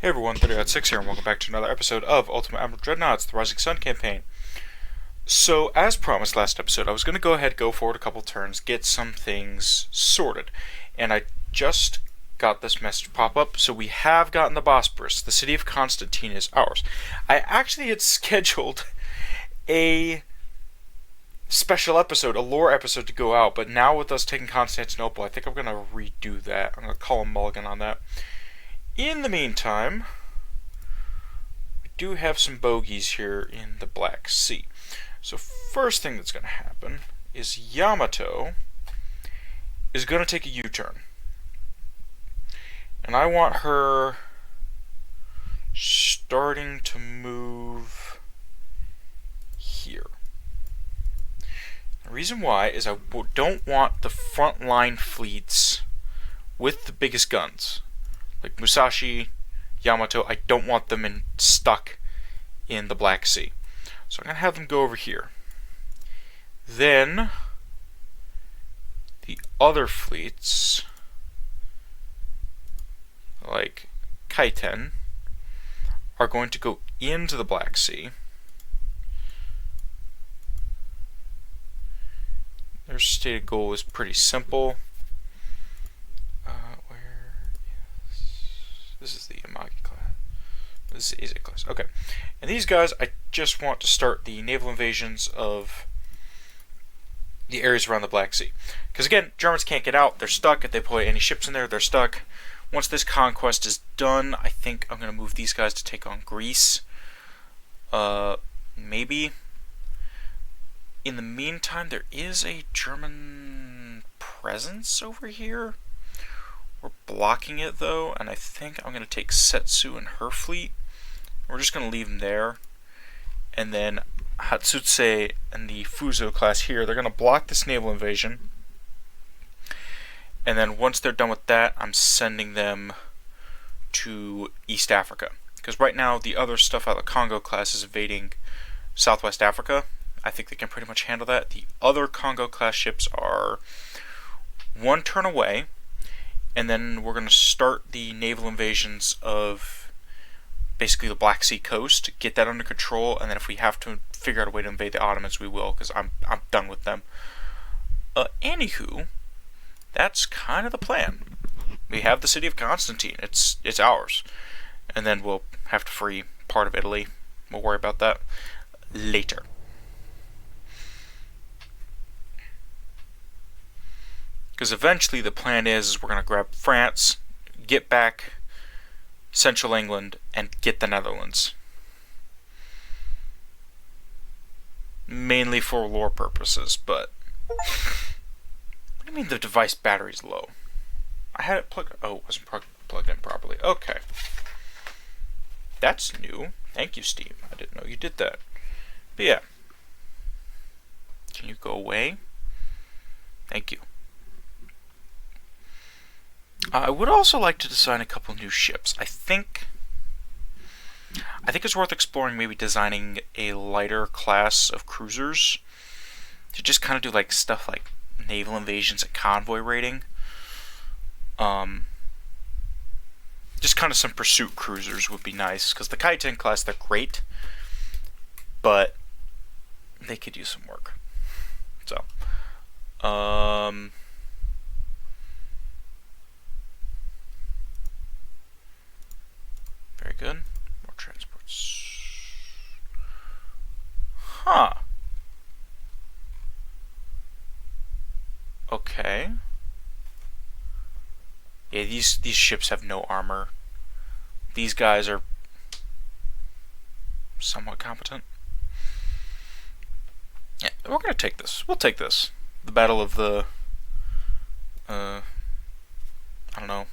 Hey everyone, 30.6 here, and welcome back to another episode of Ultimate Admiral Dreadnoughts, the Rising Sun campaign. So, as promised last episode, I was going to go forward a couple turns, get some things sorted. And I just got this message pop up, so we have gotten the Bosporus. The city of Constantinople is ours. I actually had scheduled a special episode, a lore episode to go out, but now with us taking Constantinople, I think I'm going to redo that. I'm going to call a mulligan on that. In the meantime, we do have some bogeys here in the Black Sea. So first thing that's going to happen is Yamato is going to take a U-turn. And I want her starting to move here. The reason why is I don't want the frontline fleets with the biggest guns. Like Musashi, Yamato, I don't want them stuck in the Black Sea. So I'm going to have them go over here. Then, the other fleets, like Kaiten, are going to go into the Black Sea. Their stated goal is pretty simple. This is the Yamagi class. This is the Ise class. Okay. And these guys, I just want to start the naval invasions of the areas around the Black Sea. Because again, Germans can't get out. They're stuck. If they deploy any ships in there, they're stuck. Once this conquest is done, I think I'm going to move these guys to take on Greece. Maybe. In the meantime, there is a German presence over here. We're blocking it though, and I think I'm going to take Setsu and her fleet. We're just going to leave them there. And then Hatsutse and the Fuso class here, they're going to block this naval invasion. And then once they're done with that, I'm sending them to East Africa. Because right now, the other stuff out of the Congo class is invading Southwest Africa. I think they can pretty much handle that. The other Congo class ships are one turn away. And then we're going to start the naval invasions of basically the Black Sea coast, get that under control, and then if we have to figure out a way to invade the Ottomans, we will, because I'm done with them. Anywho, that's kind of the plan. We have the city of Constantine. It's ours. And then we'll have to free part of Italy. We'll worry about that later. Because eventually the plan is we're going to grab France, get back Central England, and get the Netherlands. Mainly for lore purposes, but... What do you mean the device battery's low? I had it plugged... Oh, it wasn't plugged in properly. Okay. That's new. Thank you, Steam. I didn't know you did that. But yeah. Can you go away? Thank you. I would also like to design a couple new ships. I think it's worth exploring maybe designing a lighter class of cruisers to just kind of do like stuff like naval invasions and convoy raiding. Just kind of some pursuit cruisers would be nice, because the Kaiten class, they're great, but they could use some work. So, very good. More transports. Huh. Okay. Yeah, these ships have no armor. These guys are somewhat competent. Yeah, we're gonna take this. We'll take this. The Battle of the I don't know.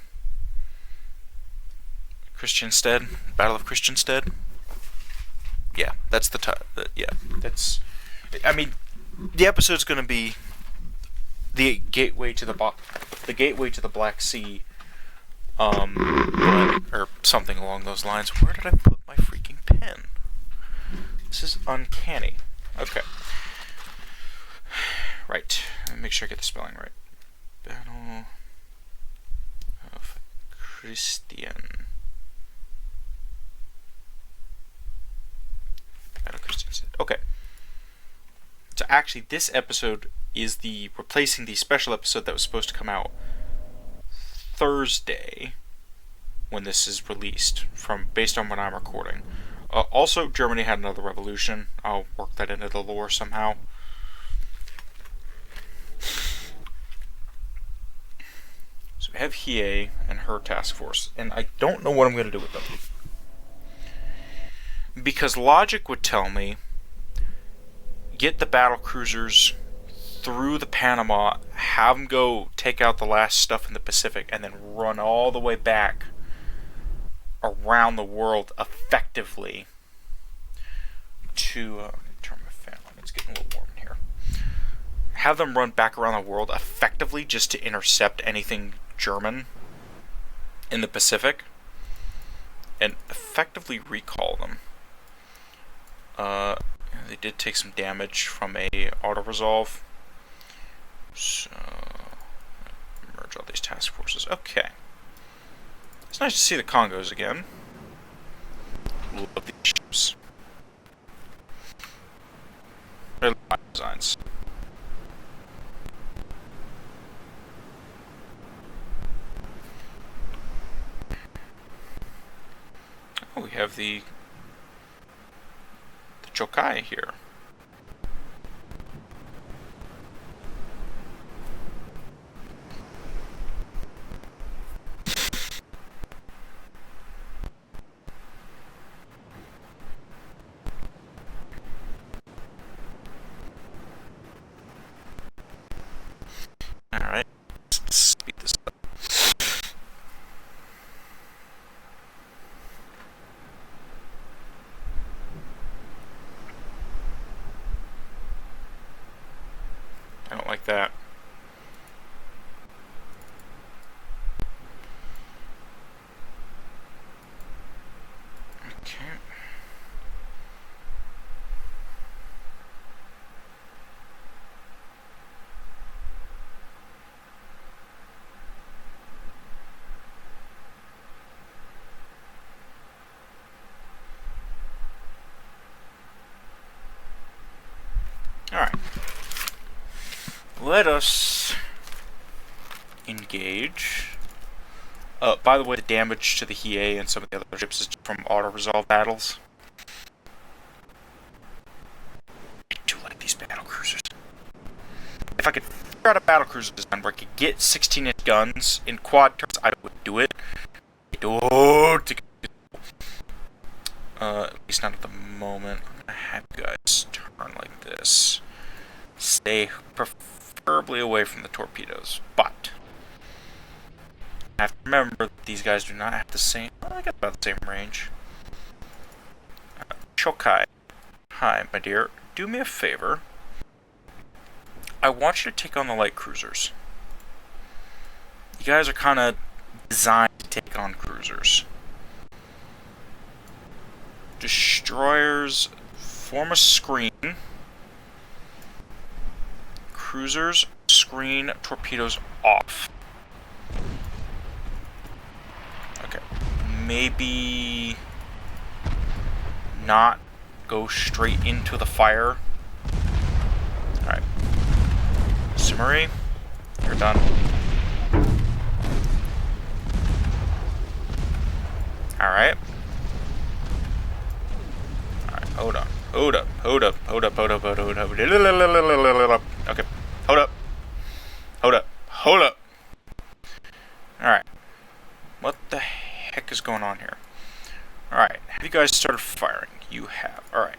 Christianstead, Battle of Christianstead. Yeah, that's the yeah, that's. I mean, the episode's going to be the gateway to the Black Sea, or something along those lines. Where did I put my freaking pen? This is uncanny. Okay, right. Let me make sure I get the spelling right. Battle of Christian. Okay. So actually, this episode is replacing the special episode that was supposed to come out Thursday when this is released, based on when I'm recording. Also, Germany had another revolution. I'll work that into the lore somehow. So we have Hiei and her task force, and I don't know what I'm going to do with them. Because logic would tell me, get the battle cruisers through the Panama, have them go take out the last stuff in the Pacific, and then run all the way back around the world effectively to turn my fan on. It's getting a little warm in here. Have them run back around the world effectively just to intercept anything German in the Pacific and effectively recall them. They did take some damage from a auto-resolve. So, merge all these task forces. Okay. It's nice to see the Congos again. Love these ships. I love my designs. Oh, we have the Chokai here. Alright, let's speed this up. I don't like that. Okay. Alright. Let us engage. By the way, the damage to the Hiei and some of the other ships is from auto-resolve battles. I do like these battle cruisers. If I could figure out a battle cruiser design where I could get 16-inch guns in quad turns, I would do it. At least not at the moment. I'm gonna have you guys turn like this. Stay preferably away from the torpedoes, but I have to remember that these guys do not have the same. Well, I got about the same range. Chokai, hi, my dear. Do me a favor. I want you to take on the light cruisers. You guys are kind of designed to take on cruisers. Destroyers form a screen. Cruisers screen torpedoes off. Okay. Maybe not go straight into the fire. Alright. Simmery, you're done. Alright. Alright, hold up. Hold up. Hold up. Hold up. Hold up. Hold up. Hold up. Okay. Hold up. Hold up. Hold up. Alright. What the heck is going on here? Alright. Have you guys started firing? You have. Alright.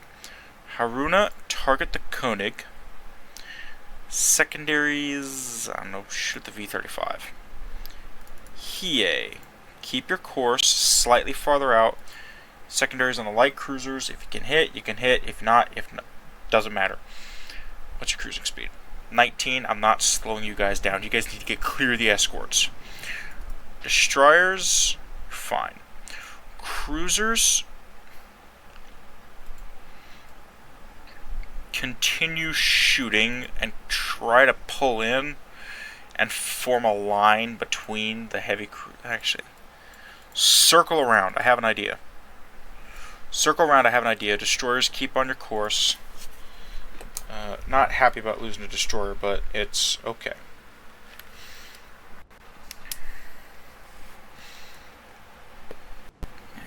Haruna, target the Koenig. Secondaries, I don't know, shoot the V-35. Hiei, keep your course slightly farther out. Secondaries on the light cruisers. If you can hit, you can hit. If not, doesn't matter. What's your cruising speed? 19. I'm not slowing you guys down. You guys need to get clear of the escorts. Destroyers, fine. Cruisers, continue shooting and try to pull in and form a line between the heavy actually, circle around. I have an idea. Circle around. I have an idea. Destroyers, keep on your course. Not happy about losing a destroyer, but it's okay.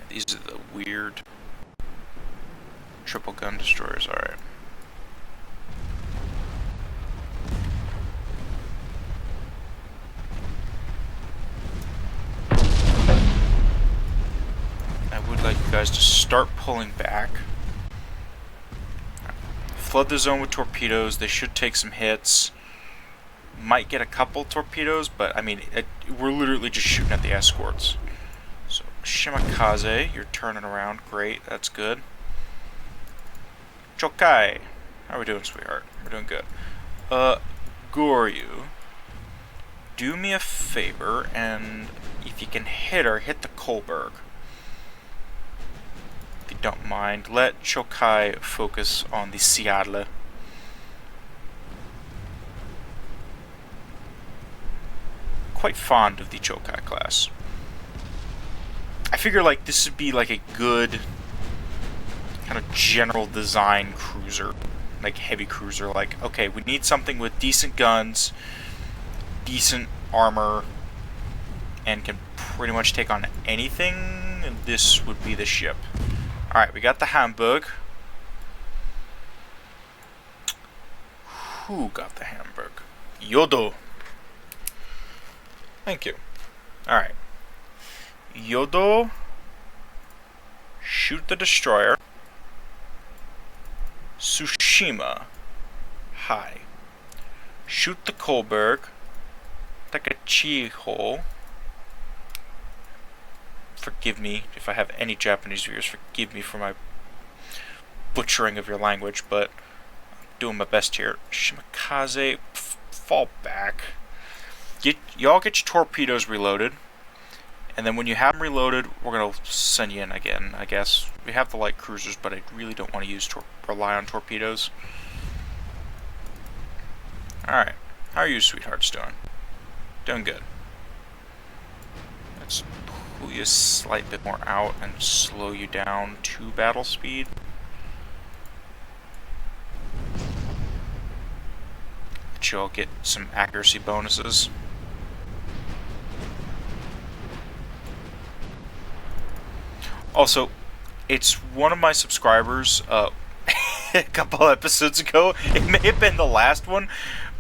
These are the weird triple gun destroyers. Alright. I would like you guys to start pulling back. Flood the zone with torpedoes. They should take some hits. Might get a couple torpedoes, but I mean, we're literally just shooting at the escorts. So, Shimakaze, you're turning around. Great, that's good. Chokai, how are we doing, sweetheart? We're doing good. Goryu, do me a favor, and if you can hit her, hit the Kolberg. If you don't mind, let Chokai focus on the Seattle. Quite fond of the Chokai class. I figure like this would be like a good kind of general design cruiser, like heavy cruiser. Like, okay, we need something with decent guns, decent armor, and can pretty much take on anything, and this would be the ship. Alright, we got the Hamburg. Who got the Hamburg? Yodo. Thank you. Alright. Yodo. Shoot the destroyer. Tsushima. Hi. Shoot the Kolberg. Takachiho. Forgive me if I have any Japanese viewers. Forgive me for my butchering of your language, but I'm doing my best here. Shimakaze, fall back. Y'all get your torpedoes reloaded, and then when you have them reloaded, we're gonna send you in again. I guess we have the light cruisers, but I really don't want to rely on torpedoes. All right, how are you, sweethearts, doing? Doing good. Let's pull you a slight bit more out and slow you down to battle speed. Let y'all get some accuracy bonuses. Also, it's one of my subscribers, a couple episodes ago, it may have been the last one,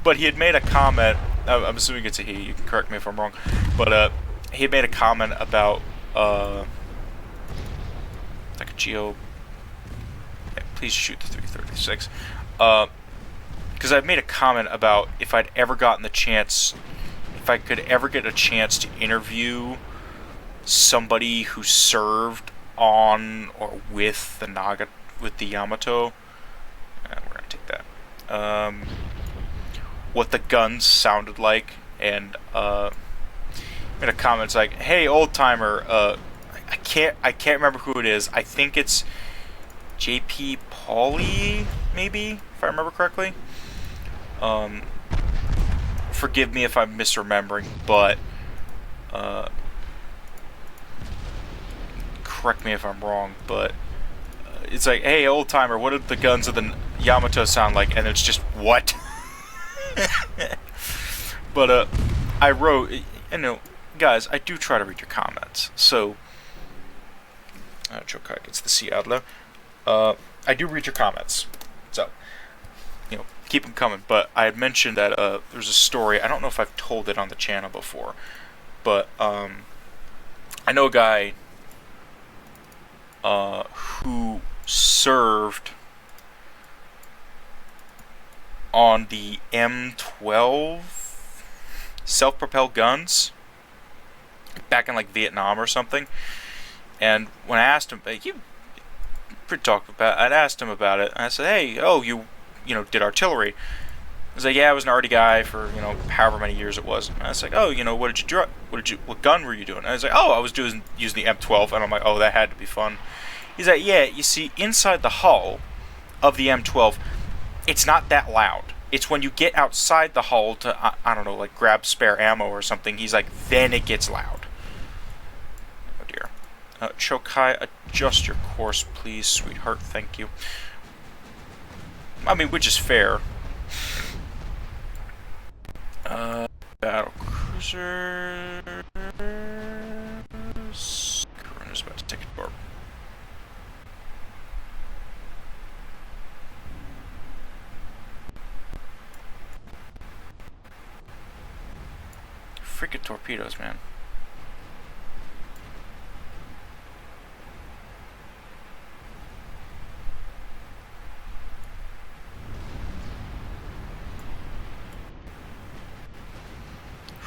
but he had made a comment, I'm assuming it's a he, you can correct me if I'm wrong, but he had made a comment about, like a Geo, yeah, please shoot the 336, because I've made a comment about if I'd ever gotten the chance, if I could ever get a chance to interview somebody who served on or with the Yamato, we're gonna take that. What the guns sounded like, and in a comments like, "Hey, old timer, I can't remember who it is. I think it's JP Pauly, maybe, if I remember correctly. Forgive me if I'm misremembering, but correct me if I'm wrong, but it's like, hey, old timer, what did the guns of the Yamato sound like? And it's just, what? But I wrote, you know, guys, I do try to read your comments, so Chokai gets the Seattle. I do read your comments, so you know, keep them coming. But I had mentioned that there's a story, I don't know if I've told it on the channel before, but I know a guy who served on the M12 self-propelled guns back in like Vietnam or something. And when I asked him, I'd asked him about it, and I said, hey, oh, you know, did artillery? He was like, yeah, I was an arty guy for, you know, however many years it was. And I was like, oh, you know, what gun were you doing? And I was like, oh, I was using the M12. And I'm like, oh, that had to be fun. He's like, yeah, you see, inside the hull of the M12, it's not that loud. It's when you get outside the hull to, I don't know, like grab spare ammo or something, he's like, then it gets loud. Oh dear. Chokai, adjust your course, please, sweetheart, thank you. I mean, which is fair. Battle cruisers. Corona's about to take a door. Freaking torpedoes, man.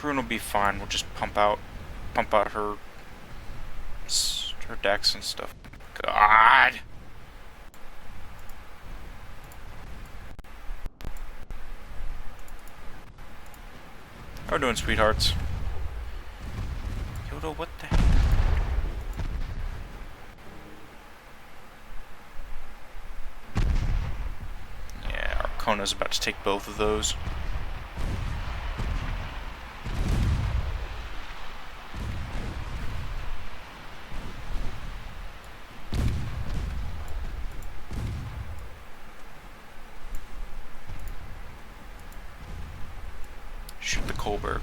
Rune will be fine. We'll just pump out her decks and stuff. God. How we doing, sweethearts? Yoda, what the heck? Yeah, Arcona's about to take both of those. Shoot the Kohlberg.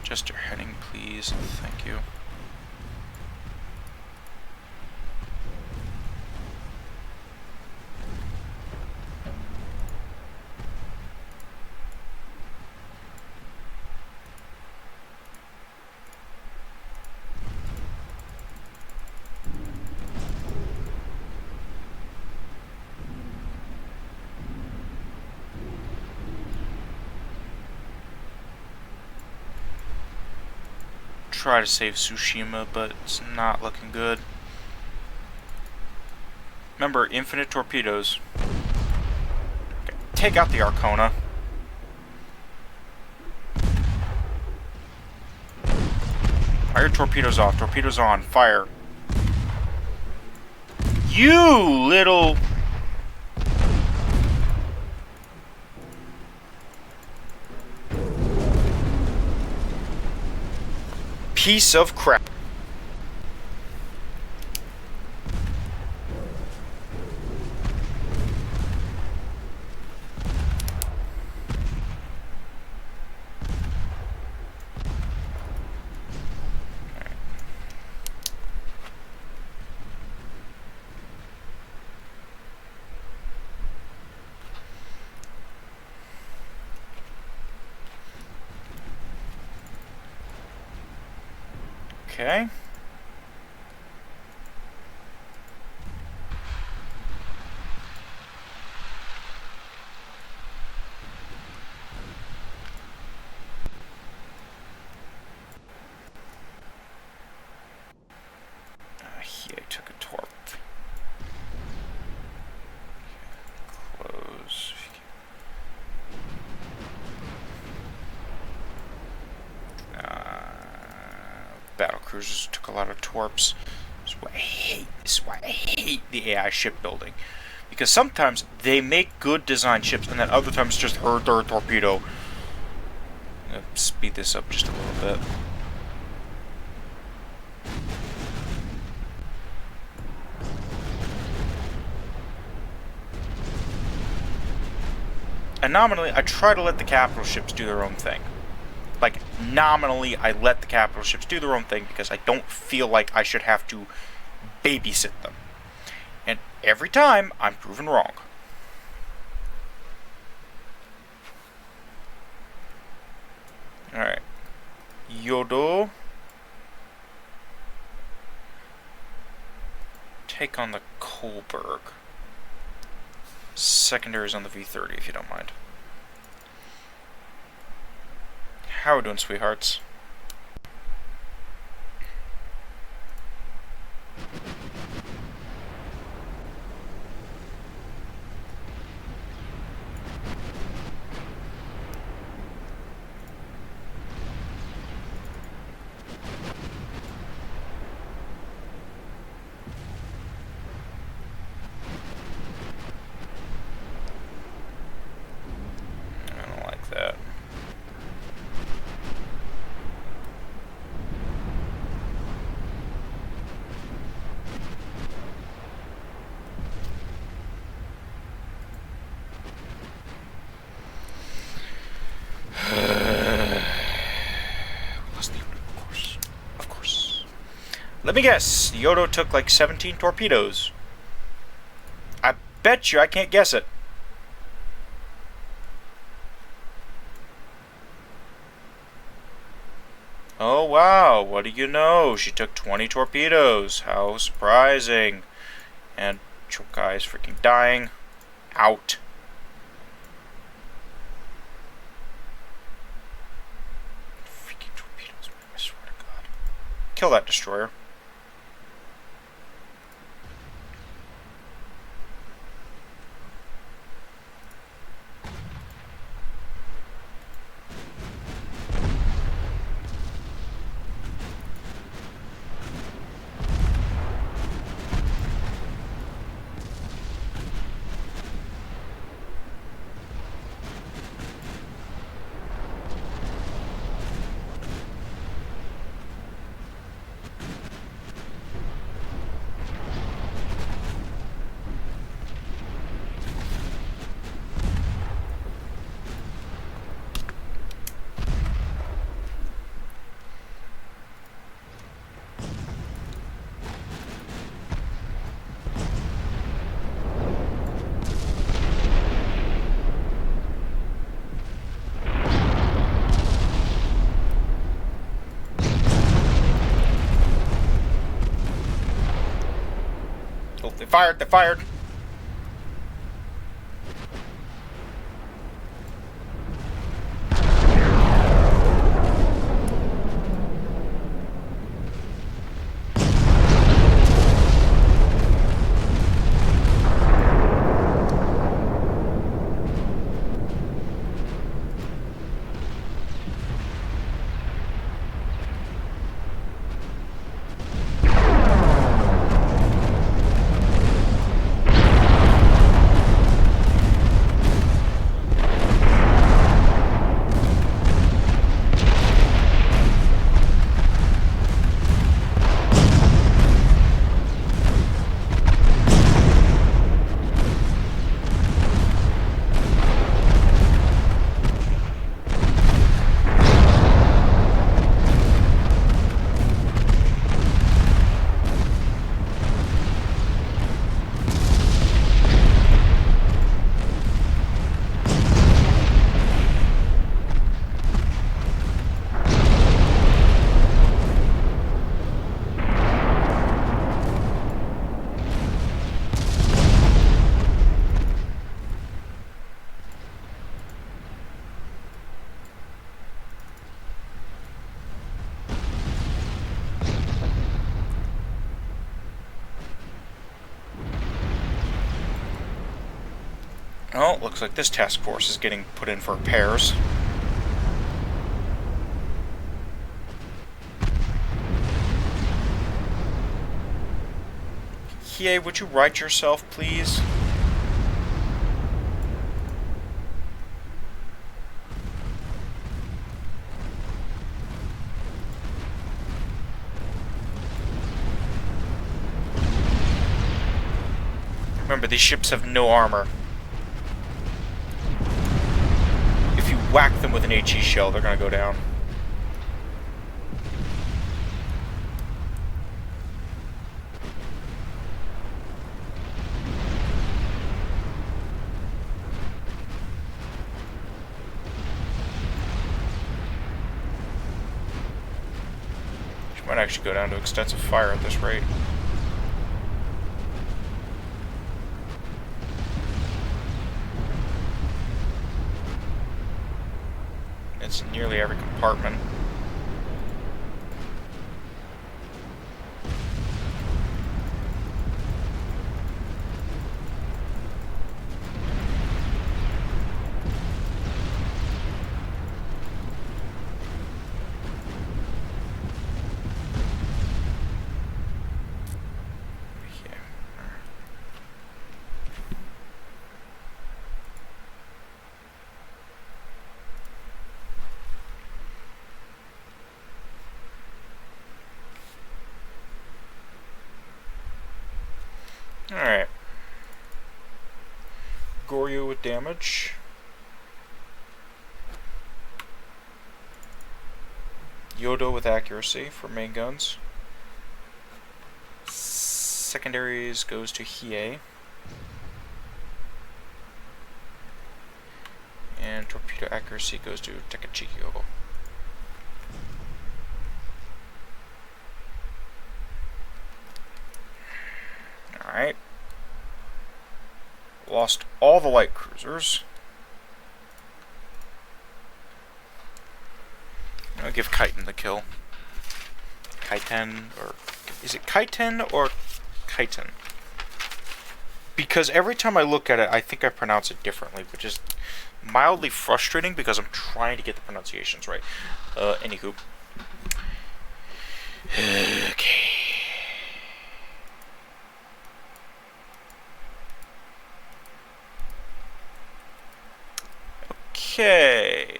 Just your heading, please. Thank you. Try to save Tsushima, but it's not looking good. Remember, infinite torpedoes. Okay, take out the Arcona. Fire torpedoes off. Torpedoes on. Fire. You little... piece of crap. Okay. Yeah, I took a torp. Close. Battle cruisers took a lot of torps. This is why I hate the AI shipbuilding. Because sometimes they make good design ships, and then other times it's just hurt their torpedo. I'm gonna speed this up just a little bit. And nominally, I try to let the capital ships do their own thing. Like, nominally, I let the capital ships do their own thing because I don't feel like I should have to babysit them. And every time, I'm proven wrong. Alright. Yodo. Take on the Kohlberg. Secondaries on the V30, if you don't mind. How are we doing, sweethearts? I don't like that. Let me guess. Yodo took like 17 torpedoes. I bet you I can't guess it. Oh wow, what do you know? She took 20 torpedoes. How surprising. And Chokai is freaking dying. Out. Freaking torpedoes, man, I swear to God. Kill that destroyer. Oh, they fired, they fired. Oh, looks like this task force is getting put in for repairs. Hiei, would you right yourself, please? Remember, these ships have no armor. If you whack them with an HE shell, they're gonna go down. She might actually go down to extensive fire at this rate. It's nearly every compartment. Alright. Goryu with damage. Yodo with accuracy for main guns. secondaries goes to Hiei. And torpedo accuracy goes to Takachikyo. Alright. Lost all the light cruisers. I'll give Kaiten the kill. Kaiten, or... Is it Kaiten or Kaiten? Because every time I look at it, I think I pronounce it differently, which is mildly frustrating because I'm trying to get the pronunciations right. Anywho. Okay. Okay.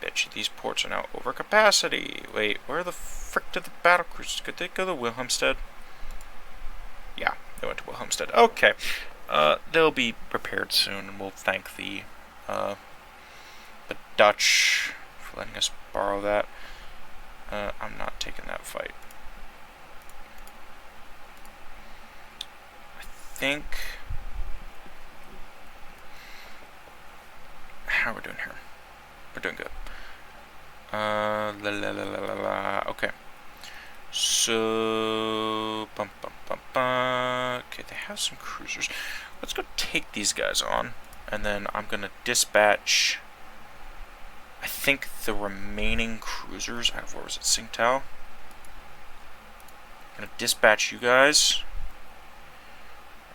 Bet you these ports are now over capacity. Wait, where the frick did the battle cruisers go? Did they go to Wilhelmsted? Yeah, they went to Wilhelmsted. Okay. They'll be repaired soon, and we'll thank the Dutch for letting us borrow that. I'm not taking that fight. I think... How are we doing here? We're doing good. Okay. So... Okay, they have some cruisers. Let's go take these guys on, and then I'm gonna dispatch... I think the remaining cruisers out of, where was it, Tsingtao? I'm gonna dispatch you guys.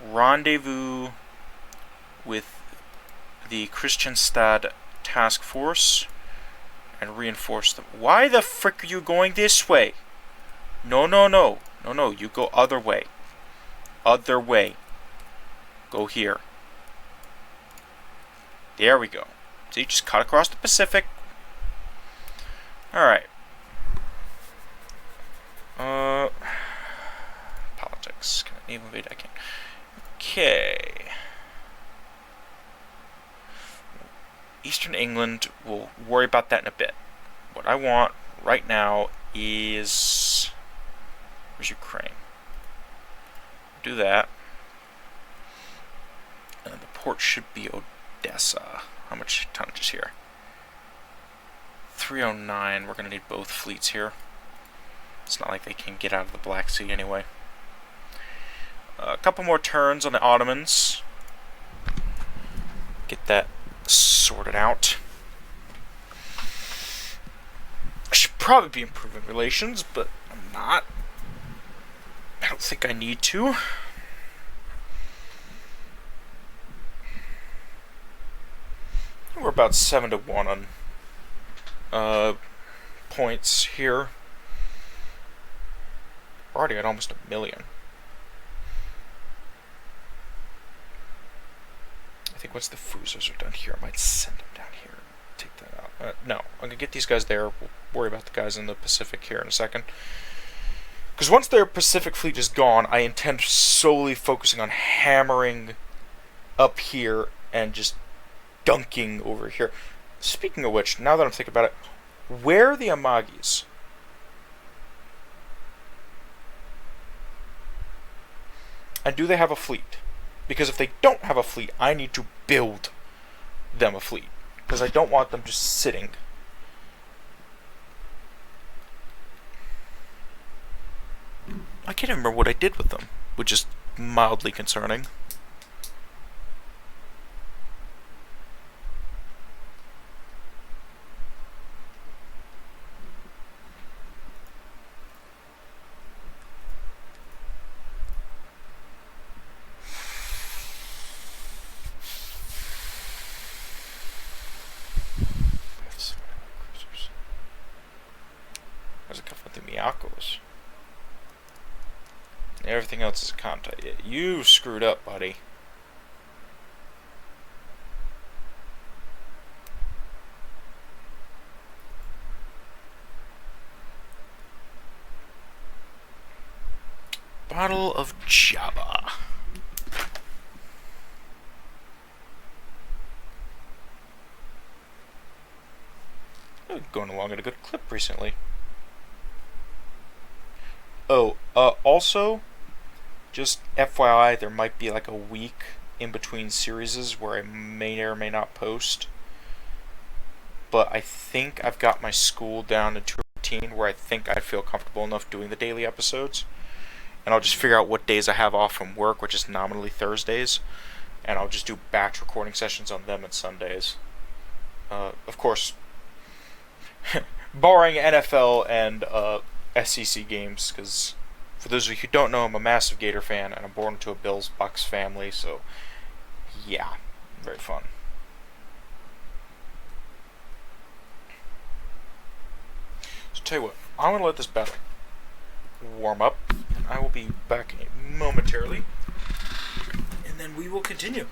Rendezvous with the Christianstad task force and reinforce them. Why the frick are you going this way? No, no, no. No, no, you go other way. Other way. Go here. There we go. So you just cut across the Pacific. Alright. Politics. Can I naval invade? I can. Okay. Eastern England, we'll worry about that in a bit. What I want right now is... Where's Ukraine? Do that. And the port should be Odessa. How much tonnage is here? 309. We're going to need both fleets here. It's not like they can get out of the Black Sea anyway. A couple more turns on the Ottomans. Get that sorted out. I should probably be improving relations, but I'm not. I don't think I need to. We're about 7-1 on points here. We're already at almost 1 million. I think once the Fusers are done here, I might send them down here and take that out. No, I'm going to get these guys there. We'll worry about the guys in the Pacific here in a second. Because once their Pacific fleet is gone, I intend solely focusing on hammering up here and just dunking over here. Speaking of which, now that I'm thinking about it, where are the Amagis? And do they have a fleet? Because if they don't have a fleet, I need to build them a fleet. Because I don't want them just sitting. I can't even remember what I did with them, which is mildly concerning. There's a couple of the Miyakos. Everything else is a contact. Yeah, you screwed up, buddy. Battle of Java. Going along at a good clip recently. Also, just FYI, there might be like a week in between series where I may or may not post. But I think I've got my school down into a routine where I think I'd feel comfortable enough doing the daily episodes. And I'll just figure out what days I have off from work, which is nominally Thursdays. And I'll just do batch recording sessions on them at Sundays. Of course, barring NFL and SEC games, because for those of you who don't know, I'm a massive Gator fan, and I'm born into a Bills-Bucks family, so yeah, very fun. So tell you what, I'm going to let this battle warm up, and I will be back momentarily, and then we will continue.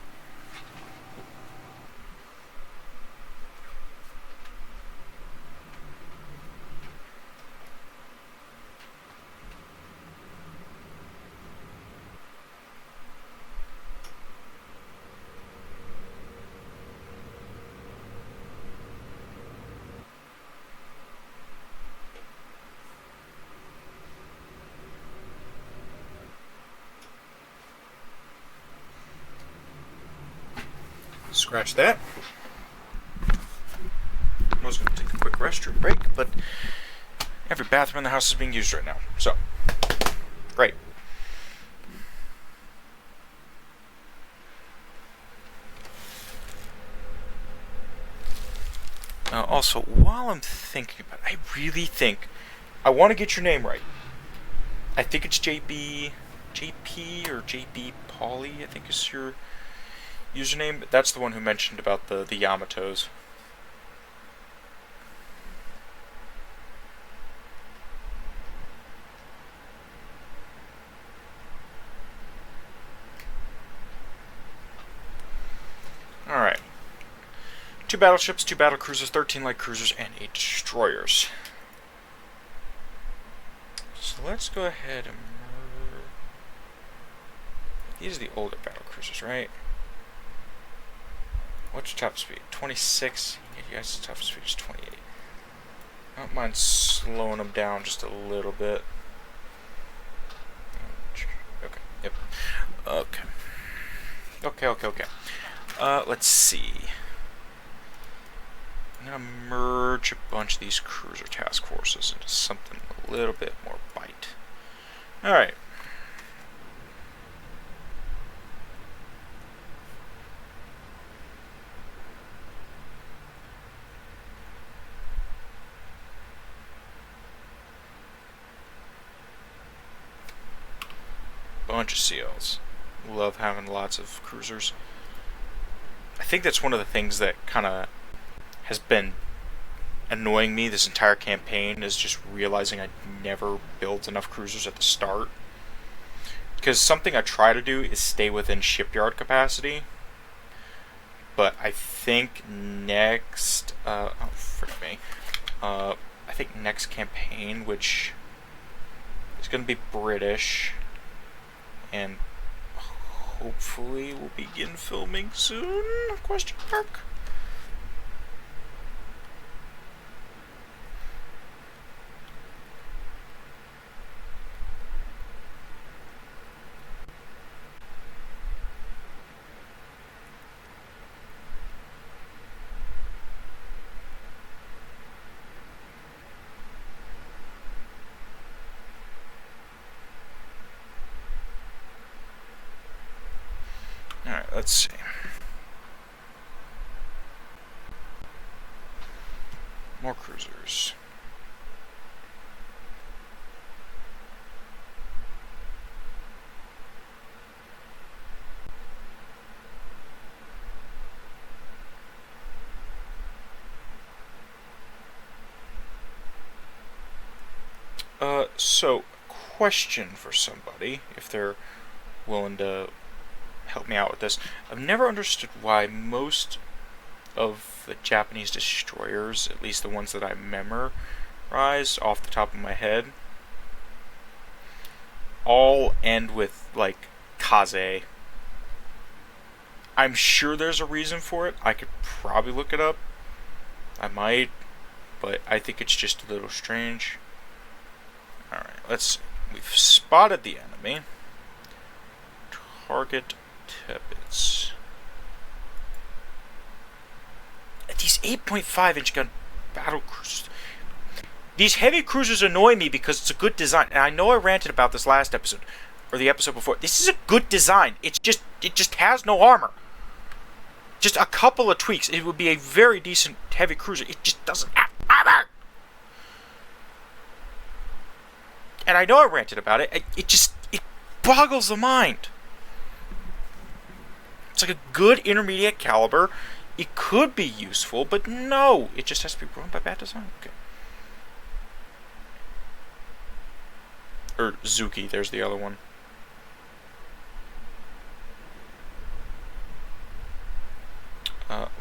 Scratch that. I was going to take a quick restroom break, but every bathroom in the house is being used right now. So, great. Also, while I'm thinking about it, I really think I want to get your name right. I think it's JP or JB Pauly, I think is your username. That's the one who mentioned about the Yamatos. Alright. 2 battleships, 2 battle cruisers, 13 light cruisers, and 8 destroyers. So let's go ahead and murder. These are the older battle cruisers, right? What's your top speed? 26. Yeah, you guys' top speed is 28. I don't mind slowing them down just a little bit. Okay, yep. Okay. Let's see. I'm gonna merge a bunch of these cruiser task forces into something a little bit more bite. Alright. Bunch of CLs. Love having lots of cruisers. I think that's one of the things that kind of has been annoying me this entire campaign, is just realizing I never built enough cruisers at the start. Because something I try to do is stay within shipyard capacity. But I think next... oh, frick me. I think next campaign, which is going to be British, and hopefully we'll begin filming soon? Question mark. Alright, let's see. More cruisers. So, question for somebody, if they're willing to help me out with this. I've never understood why most of the Japanese destroyers, at least the ones that I memorize off the top of my head, all end with, like, Kaze. I'm sure there's a reason for it. I could probably look it up. I might, but I think it's just a little strange. Alright, let's see. We've spotted the enemy. Target Tibbets. These 8.5-inch gun battle cruisers. These heavy cruisers annoy me because it's a good design. And I know I ranted about this last episode, or the episode before. This is a good design. It just has no armor. Just a couple of tweaks. It would be a very decent heavy cruiser. It just doesn't have armor. And I know I ranted about it. It boggles the mind. It's like a good intermediate caliber. It could be useful, but no. It just has to be run by bad design. Okay. Or Zuki, there's the other one.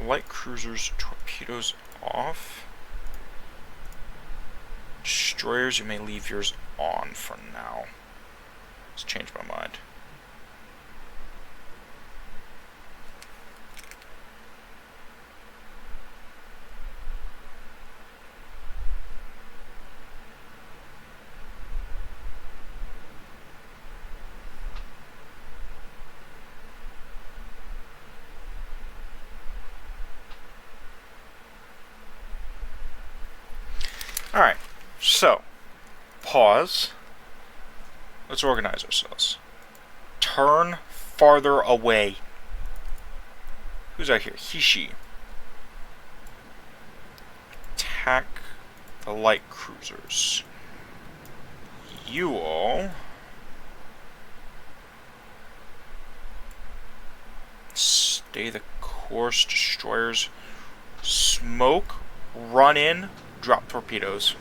Light cruisers, torpedoes off. Destroyers, you may leave yours on for now. Let's change my mind. Alright, so, pause. Let's organize ourselves. Turn farther away. Who's out here? Hishi. Attack the light cruisers. You all stay the course. Destroyers smoke, run in, drop torpedoes.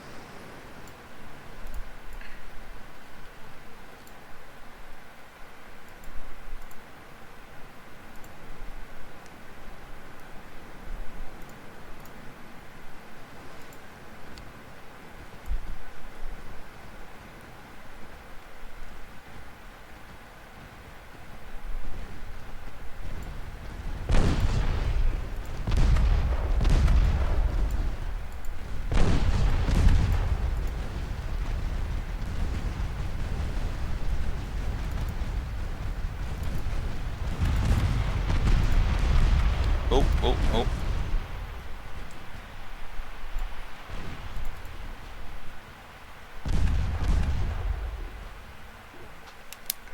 Oh.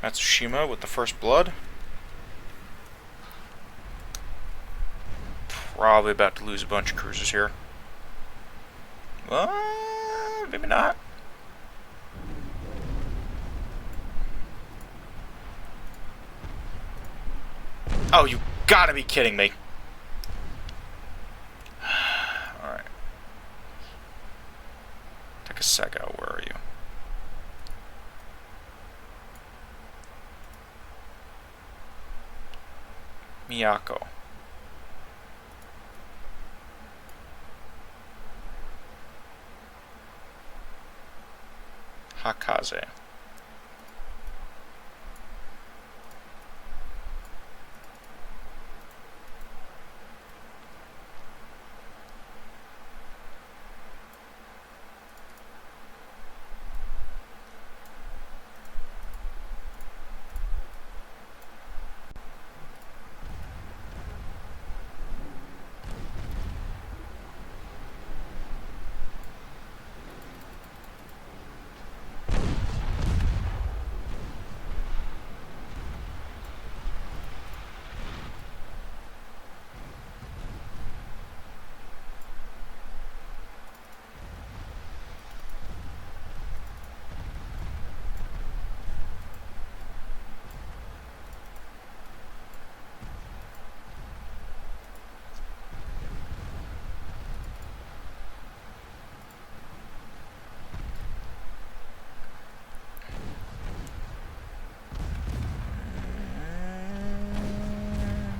Matsushima with the first blood. Probably about to lose a bunch of cruisers here. Well, maybe not. Oh, you gotta be kidding me. Alright. Takasego, where are you? Miyako. Hakaze.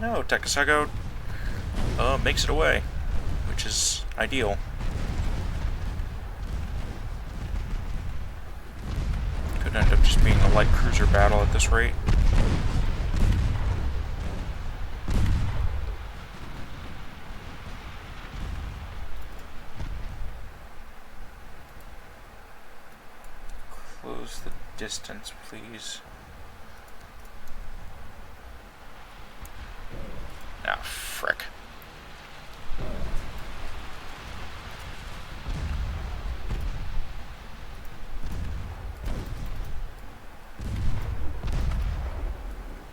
No, Takasego makes it away, which is ideal. Could end up just being a light cruiser battle at this rate. Close the distance, please. Ah, frick.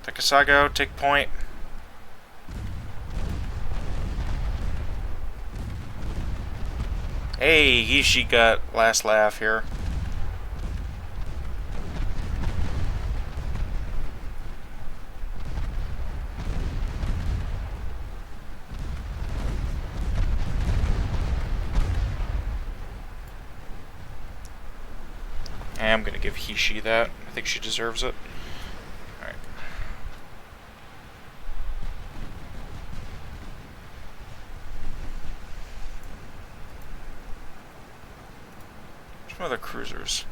Takasago, take point. Hey, Ishii got last laugh here. I'm gonna give Hishi that. I think she deserves it. Alright. Some other cruisers.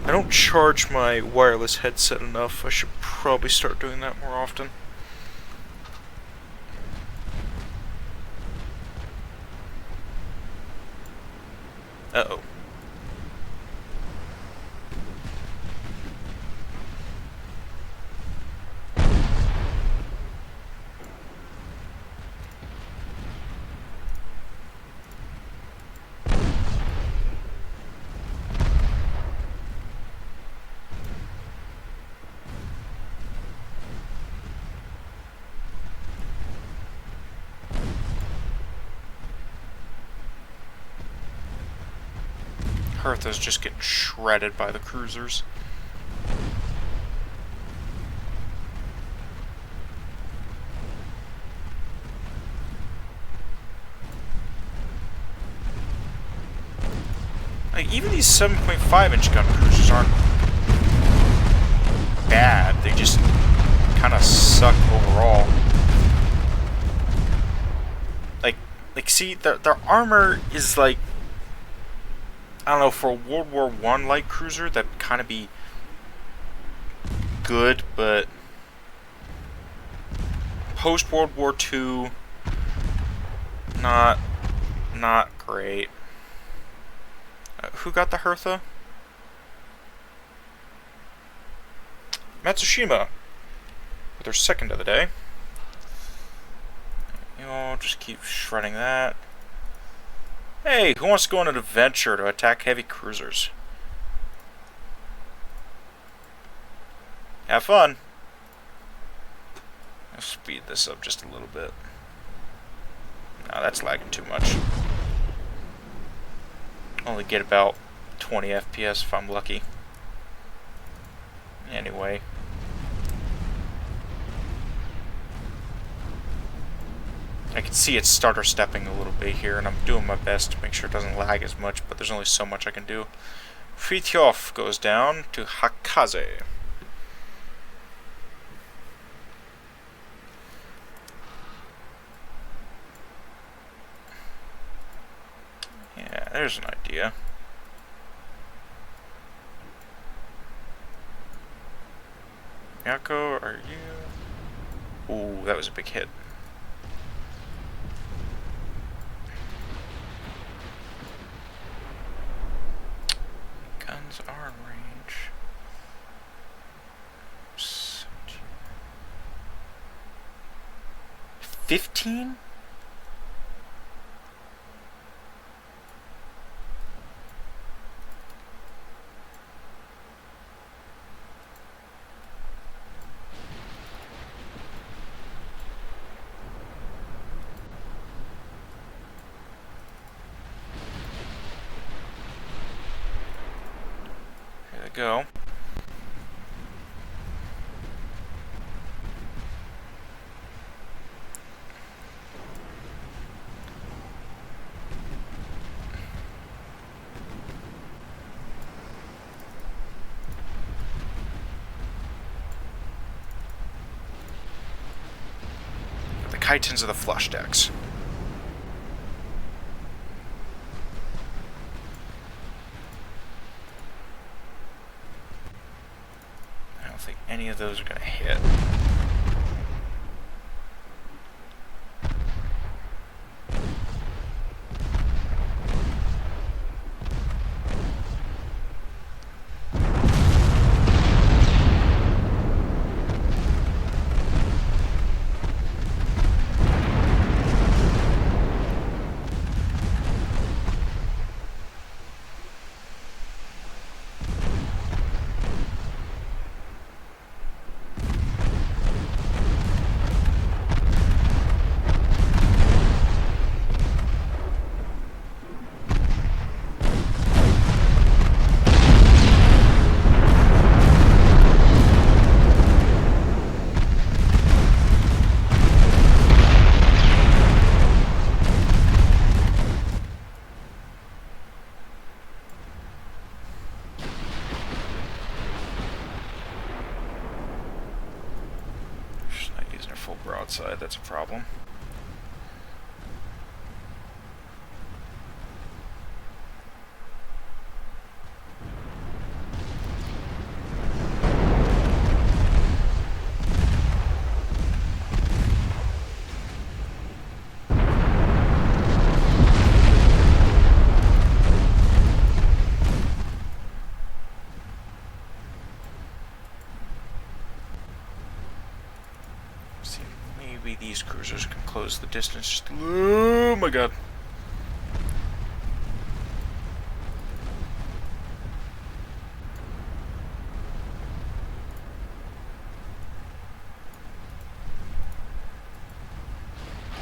I don't charge my wireless headset enough. I should probably start doing that more often. Uh-oh. Hertha's just getting shredded by the cruisers. Like, even these 7.5-inch gun cruisers aren't bad. They just kind of suck overall. Like, see, their armor is like, I don't know, for a World War I light cruiser, that'd kind of be good, but post World War II, not great. Who got the Hertha? Matsushima, with her second of the day. You know, just keep shredding that. Hey, who wants to go on an adventure to attack heavy cruisers? Have fun. I'll speed this up just a little bit. No, that's lagging too much. Only get about 20 FPS if I'm lucky. Anyway. I can see it starter stepping a little bit here, and I'm doing my best to make sure it doesn't lag as much, but there's only so much I can do. Fritjof goes down to Hakaze. Yeah, there's an idea. Yako, are you... Ooh, that was a big hit. Guns are in range. 15? Go. Titans of the flush decks. I don't think any of those are going to hit. Broadside, that's a problem. These cruisers can close the distance. Oh my god.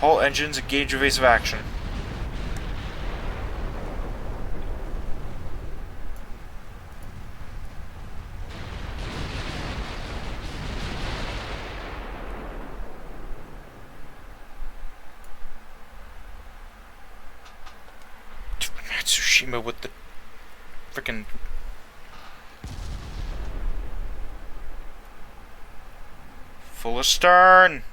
All engines engage evasive action. Tsushima with the frickin' full astern.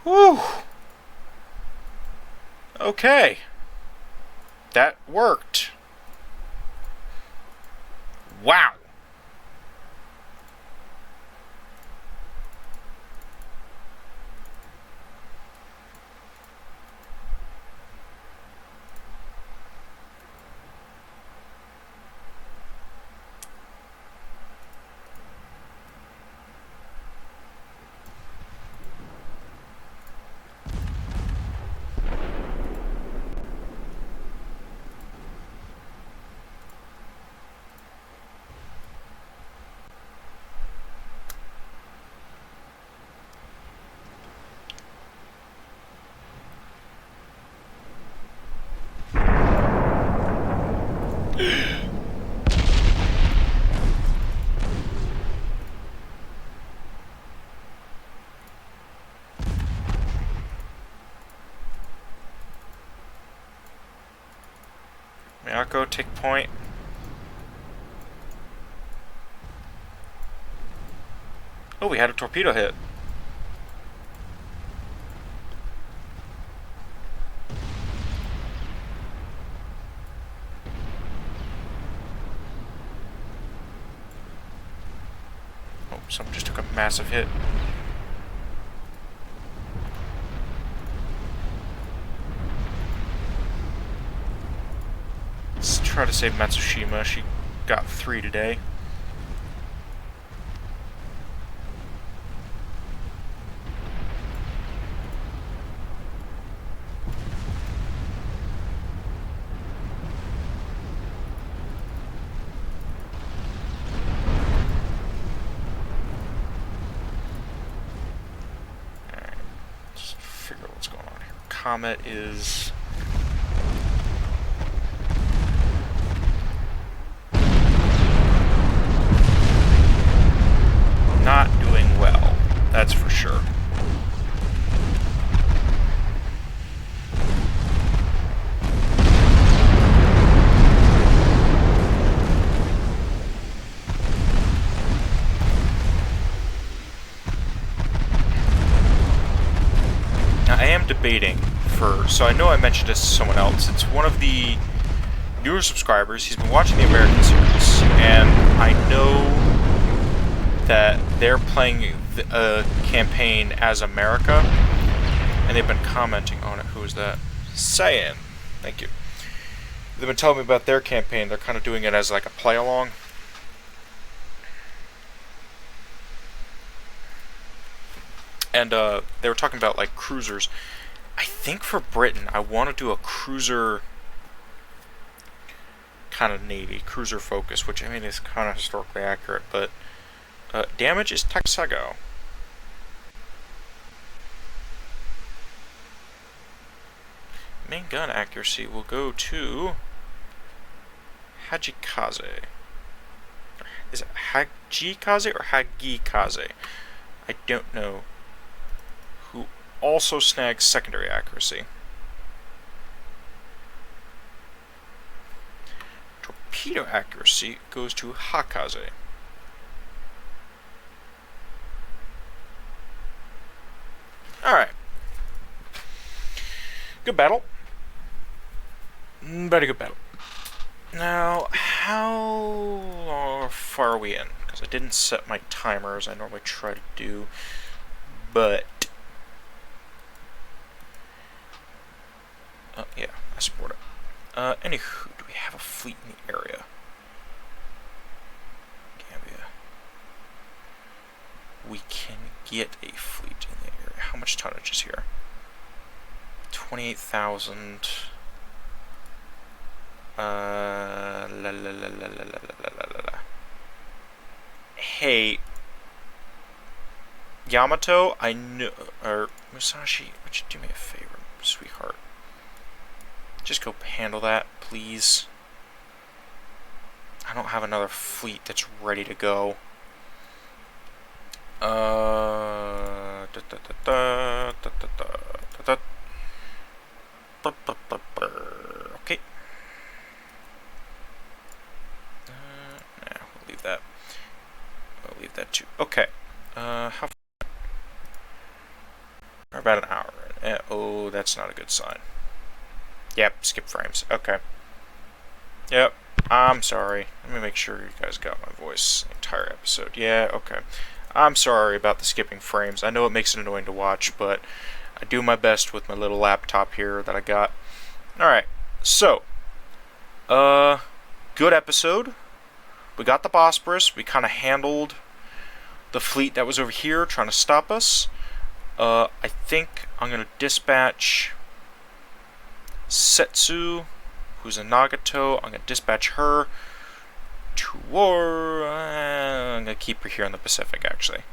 Whew. Okay. That worked. Wow. Miyako, take point. Oh, we had a torpedo hit. Oh, someone just took a massive hit. Let's try to save Matsushima. She got 3 today. comet is not doing well, that's for sure. Now, I am debating so I know I mentioned this to someone else. It's one of the newer subscribers. He's been watching the American series, and I know that they're playing a campaign as America, and they've been commenting on it. Who is that? Cyan. Thank you. They've been telling me about their campaign. They're kind of doing it as like a play-along. And they were talking about like cruisers. I think for Britain, I want to do a cruiser kind of navy, cruiser focus, which I mean is kind of historically accurate, but damage is Texago. Main gun accuracy will go to Hajikaze. Is it Hajikaze or Hagikaze? I don't know. Who also snags secondary accuracy. Torpedo accuracy goes to Hakaze. Alright. Good battle. Very good battle. Now, how far are we in? Because I didn't set my timer as I normally try to do. But yeah, I support it. Anywho, do we have a fleet in the area? Gambia. We can get a fleet in the area. How much tonnage is here? 28,000. Hey, Yamato, I know, or Musashi, would you do me a favor, sweetheart? Just go handle that, please. I don't have another fleet that's ready to go. Okay. Nah, we'll leave that. I'll leave that too. Okay. How far? About an hour. Oh, that's not a good sign. Yep, skip frames. Okay. Yep. I'm sorry. Let me make sure you guys got my voice the entire episode. Yeah, okay. I'm sorry about the skipping frames. I know it makes it annoying to watch, but I do my best with my little laptop here that I got. Alright, so good episode. We got the Bosporus. We kind of handled the fleet that was over here trying to stop us. I think I'm going to dispatch Setsu, who's in Nagato. I'm going to dispatch her to war. I'm going to keep her here in the Pacific, actually.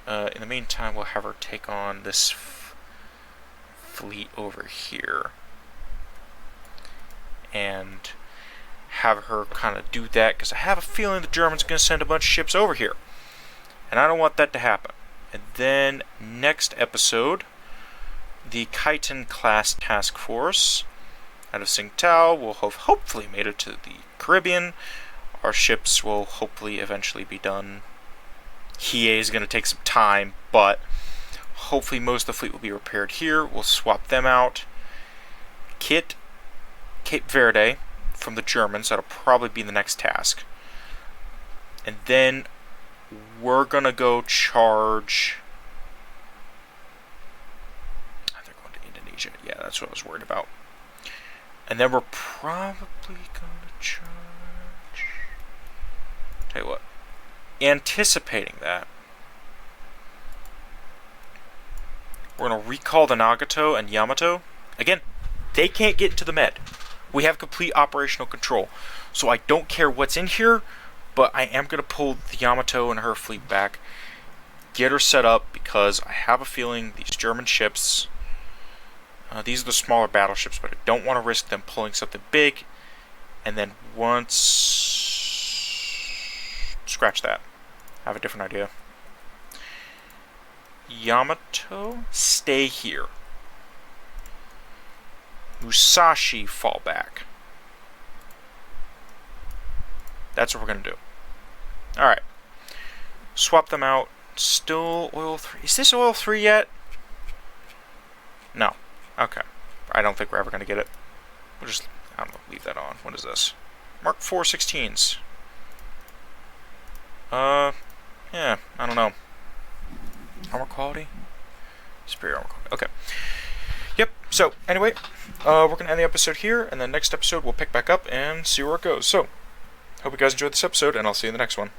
In the meantime, we'll have her take on this fleet over here. And have her kind of do that, because I have a feeling the Germans are going to send a bunch of ships over here. And I don't want that to happen. And then, next episode, the Khitan class task force out of Tsingtao will have hopefully made it to the Caribbean. Our ships will hopefully eventually be done. Hiei is going to take some time, but hopefully most of the fleet will be repaired here. We'll swap them out. Kit Cape Verde from the Germans. That'll probably be the next task. And then we're going to go charge... they're going to Indonesia. Yeah, that's what I was worried about. And then we're probably going to charge... tell you what. Anticipating that, we're going to recall the Nagato and Yamato. Again, they can't get into the Med. We have complete operational control. So I don't care what's in here, but I am going to pull the Yamato and her fleet back, get her set up, because I have a feeling these German ships, These are the smaller battleships, but I don't want to risk them pulling something big. And then once... Scratch that. I have a different idea. Yamato, stay here. Musashi, fall back. That's what we're going to do. Alright. Swap them out. Still oil 3. Is this oil 3 yet? No. Okay. I don't think we're ever going to get it. We'll just, I don't know, leave that on. What is this? Mark 4 16s. Yeah, I don't know. Armor quality? Superior armor quality. Okay. Yep, so, anyway, we're going to end the episode here, and then next episode we'll pick back up and see where it goes. So, hope you guys enjoyed this episode, and I'll see you in the next one.